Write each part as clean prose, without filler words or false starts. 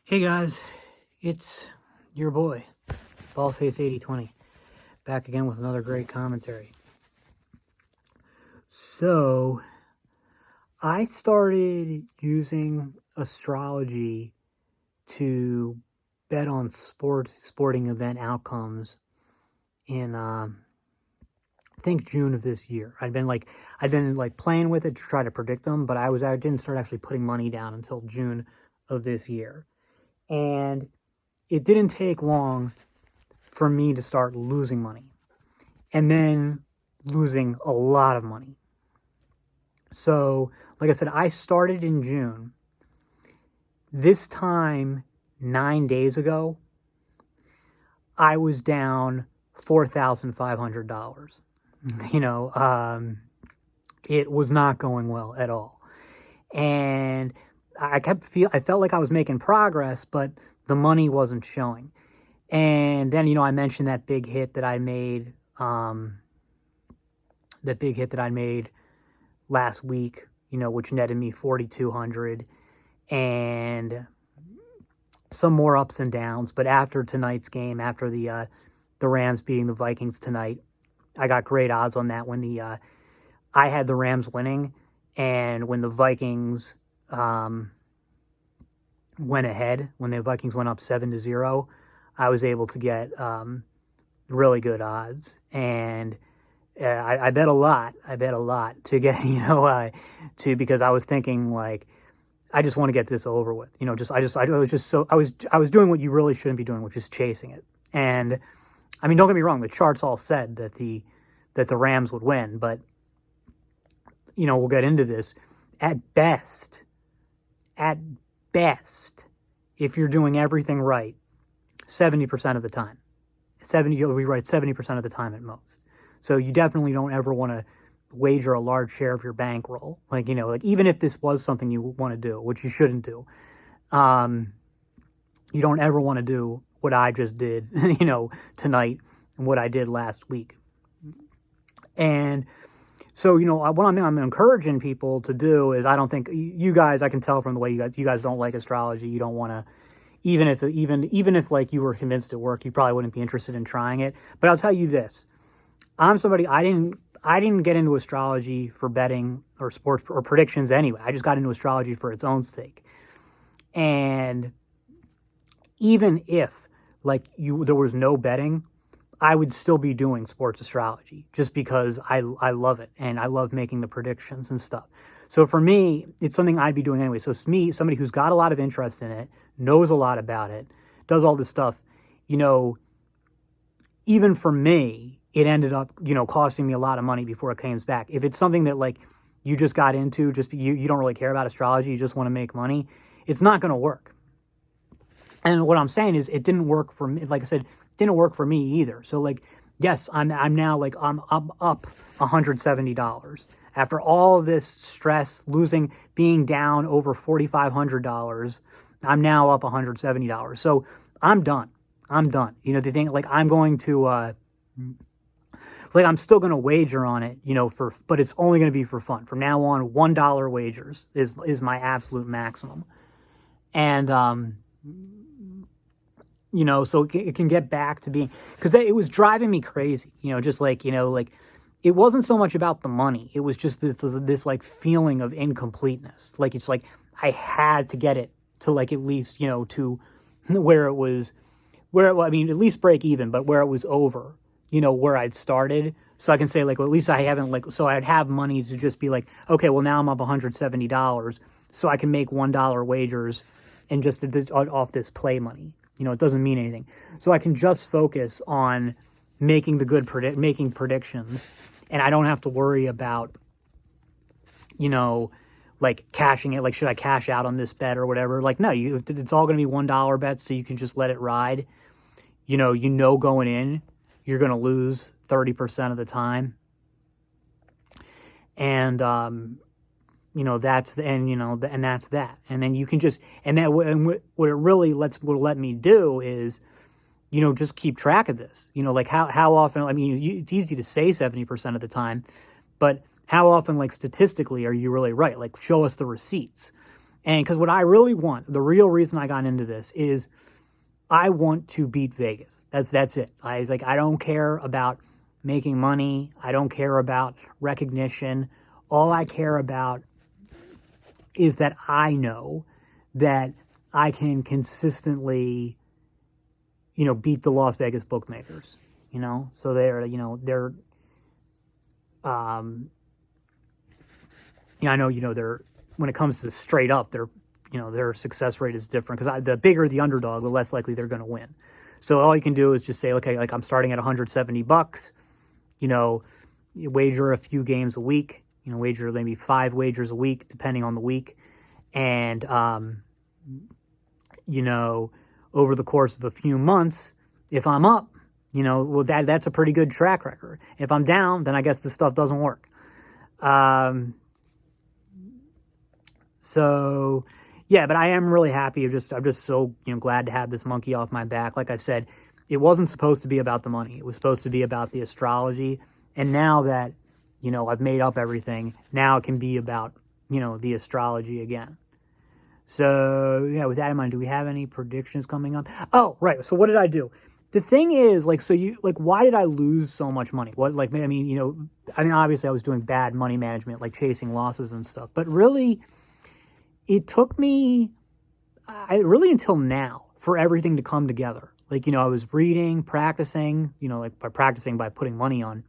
Hey guys, it's your boy, Ballface8020, back again with another great commentary. So, I started using astrology to bet on sporting event outcomes in, I think June of this year. I'd been playing with it to try to predict them, but I didn't start actually putting money down until June of this year. And it didn't take long for me to start losing money and then losing a lot of money. So, like I said, I started in June. This time, 9 days ago, I was down $4,500. It was not going well at all. And I felt like I was making progress, but the money wasn't showing. And then, I mentioned that big hit that I made, last week, which netted me 4,200 and some more ups and downs. But after tonight's game, after the Rams beating the Vikings tonight, I got great odds on that when I had the Rams winning, and when the Vikings went ahead, when the Vikings went up 7-0, I was able to get really good odds, and I bet a lot. To get, because I was thinking, like, I just want to get this over with. I was doing what you really shouldn't be doing, which is chasing it. And I mean, don't get me wrong, the charts all said that the Rams would win, but we'll get into this. At best, if you're doing everything right, 70% of the time. You'll be right 70% of the time at most. So you definitely don't ever want to wager a large share of your bankroll. Even if this was something you want to do, which you shouldn't do, you don't ever want to do what I just did, tonight, and what I did last week. And so, one thing I'm encouraging people to do is, I don't think you guys, I can tell from the way you guys don't like astrology. You don't want to, even if like you were convinced it worked, you probably wouldn't be interested in trying it. But I'll tell you this, I'm somebody, I didn't get into astrology for betting or sports or predictions anyway. I just got into astrology for its own sake. And even if there was no betting, I would still be doing sports astrology just because I love it and I love making the predictions and stuff. So for me, it's something I'd be doing anyway. So it's me, somebody who's got a lot of interest in it, knows a lot about it, does all this stuff, even for me, it ended up, costing me a lot of money before it came back. If it's something that you just got into, just you don't really care about astrology, you just want to make money, it's not going to work. And what I'm saying is, it didn't work for me. Like I said, it didn't work for me either. So yes, I'm now I'm up $170 after all this stress, being down over $4,500. I'm now up $170. So I'm done. The thing, I'm going to, I'm still going to wager on it, but it's only going to be for fun. From now on, $1 wagers is my absolute maximum. And, so it can get back to being, because it was driving me crazy, it wasn't so much about the money. It was just this feeling of incompleteness. It's I had to get it to at least, to where it was, at least break even, but where it was over, where I'd started. So I can say at least I haven't so I'd have money to just be okay, well now I'm up $170. So I can make $1 wagers and just off this play money. It doesn't mean anything. So I can just focus on making making predictions, and I don't have to worry about, cashing it. Should I cash out on this bet or whatever? No, it's all going to be $1 bets, so you can just let it ride. Going in, you're going to lose 30% of the time. And, that's that. And then you can just, what it really will let me do is, just keep track of this, how often, it's easy to say 70% of the time, but how often, statistically, are you really right? Show us the receipts. And because what I really want, the real reason I got into this is I want to beat Vegas. That's it. I don't care about making money. I don't care about recognition. All I care about is that I know that I can consistently, beat the Las Vegas bookmakers, so I know, they're, when it comes to straight up, their success rate is different because the bigger the underdog, the less likely they're going to win. So all you can do is just say, okay, like I'm starting at $170, you wager a few games a week, wager maybe 5 wagers a week, depending on the week. And, over the course of a few months, if I'm up, well, that's a pretty good track record. If I'm down, then I guess this stuff doesn't work. So yeah, but I am really happy. I'm just so, glad to have this monkey off my back. Like I said, it wasn't supposed to be about the money. It was supposed to be about the astrology. And now that, I've made up everything, now it can be about, the astrology again. So yeah, with that in mind, do we have any predictions coming up? Oh, right. So what did I do? The thing is, why did I lose so much money? Obviously I was doing bad money management, like chasing losses and stuff, but really it took me, until now for everything to come together. I was reading, practicing, by practicing by putting money on,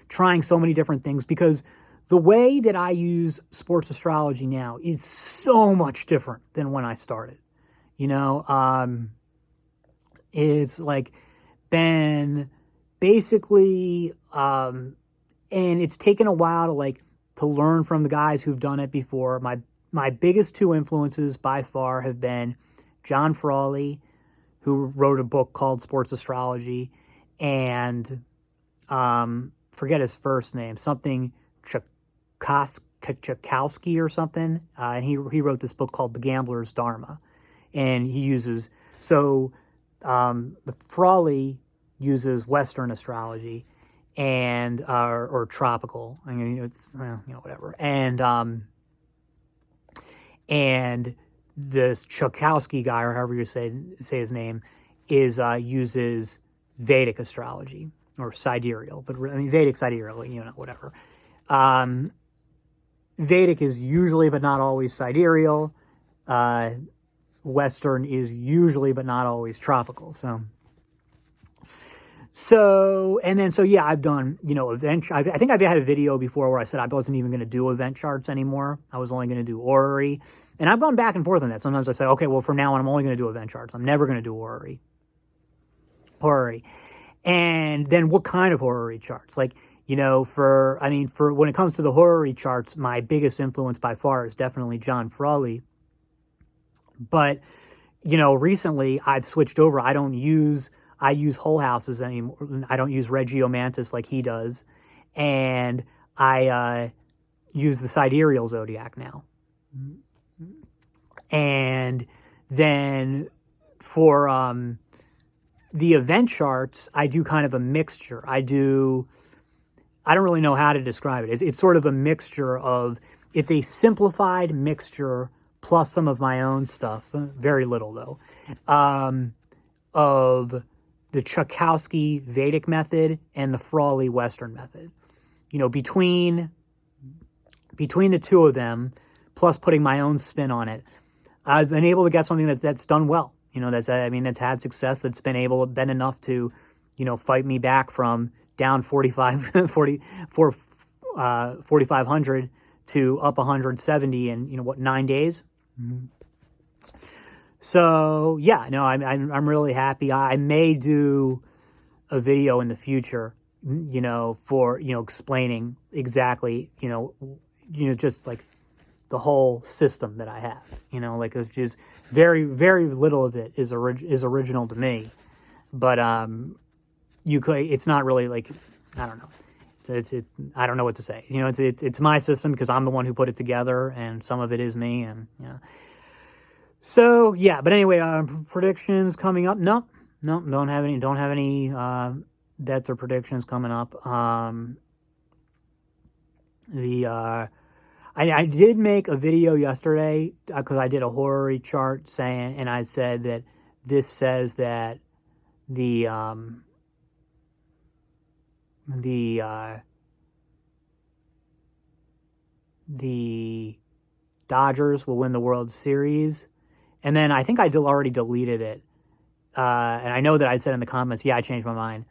trying so many different things, because the way that I use sports astrology now is so much different than when I started. It's been basically, and it's taken a while to learn from the guys who've done it before. My biggest 2 influences by far have been John Frawley, who wrote a book called Sports Astrology, and forget his first name, something Chakowski or something, and he wrote this book called The Gambler's Dharma, and he uses, the Frawley uses Western astrology and or tropical, it's whatever, and this Chakowski guy, or however you say his name, uses Vedic astrology or sidereal, but Vedic sidereal, whatever. Vedic is usually but not always sidereal. Western is usually but not always tropical. Yeah, I've done, event. I think I've had a video before where I said I wasn't even going to do event charts anymore. I was only going to do orrery. And I've gone back and forth on that. Sometimes I say, okay, well, from now on, I'm only going to do event charts. I'm never going to do orrery. And then what kind of horary charts? For when it comes to the horary charts, my biggest influence by far is definitely John Frawley. But, recently I've switched over. I use whole houses anymore. I don't use Regiomantis like he does. And I use the sidereal zodiac now. And then for the event charts, I do kind of a mixture. I don't really know how to describe it. It's sort of a mixture of, it's a simplified mixture plus some of my own stuff, very little though, of the Chakowski Vedic method and the Frawley Western method. Between the two of them, plus putting my own spin on it, I've been able to get something that's done well. That's had success, that's been enough to, fight me back from down 4,500 to up 170 in 9 days. Mm-hmm. So yeah, no, I'm really happy. I may do a video in the future, for explaining exactly, just like the whole system that I have. It's just very, very little of it is original to me, but it's not really I don't know. It's I don't know what to say. It's my system because I'm the one who put it together, and some of it is me, and yeah. So yeah, but anyway, predictions coming up. No, don't have any bets or predictions coming up. I did make a video yesterday because I did a horary chart saying, and I said that this says that the Dodgers will win the World Series. And then I think I already deleted it. And I know that I said in the comments, yeah, I changed my mind.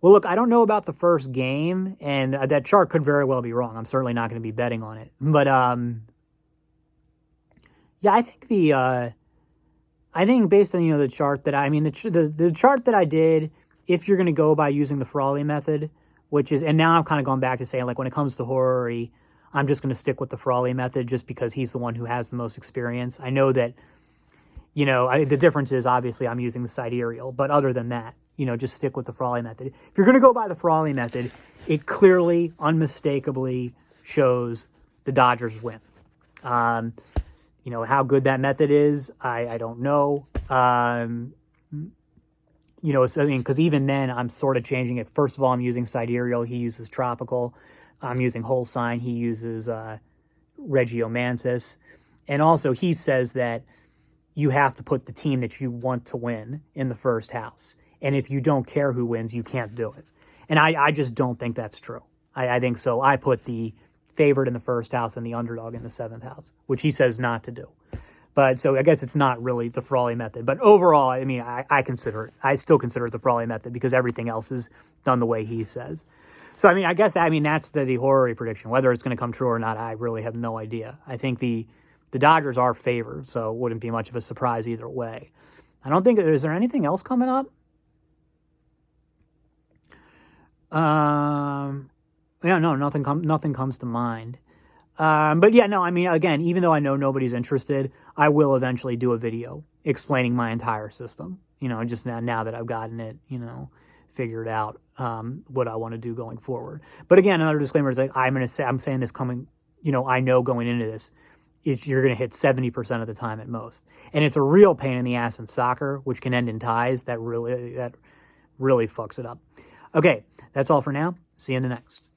Well, look, I don't know about the first game, and that chart could very well be wrong. I'm certainly not going to be betting on it. But, yeah, I think I think based on, the chart that the chart that I did, if you're going to go by using the Frawley method, which is, and now I'm kind of going back to saying, like, when it comes to horary, I'm just going to stick with the Frawley method just because he's the one who has the most experience. I know that, the difference is obviously I'm using the sidereal, but other than that, just stick with the Frawley method. If you're going to go by the Frawley method, it clearly, unmistakably shows the Dodgers win. How good that method is, I don't know. Because even then, I'm sort of changing it. First of all, I'm using sidereal. He uses tropical. I'm using whole sign. He uses Regiomantis. And also, he says that you have to put the team that you want to win in the first house. And if you don't care who wins, you can't do it. And I just don't think that's true. I think so. I put the favorite in the first house and the underdog in the seventh house, which he says not to do. But so I guess it's not really the Frawley method. But overall, I still consider it the Frawley method because everything else is done the way he says. So, I guess that's the horary prediction. Whether it's going to come true or not, I really have no idea. I think the Dodgers are favored, so it wouldn't be much of a surprise either way. I don't think, is there anything else coming up? Yeah, no, nothing comes to mind. But yeah, no, again, even though I know nobody's interested, I will eventually do a video explaining my entire system, just now that I've gotten it, figured out, what I want to do going forward. But again, another disclaimer is like, I'm saying this coming, I know going into this, you're going to hit 70% of the time at most. And it's a real pain in the ass in soccer, which can end in ties. That really fucks it up. Okay, that's all for now. See you in the next.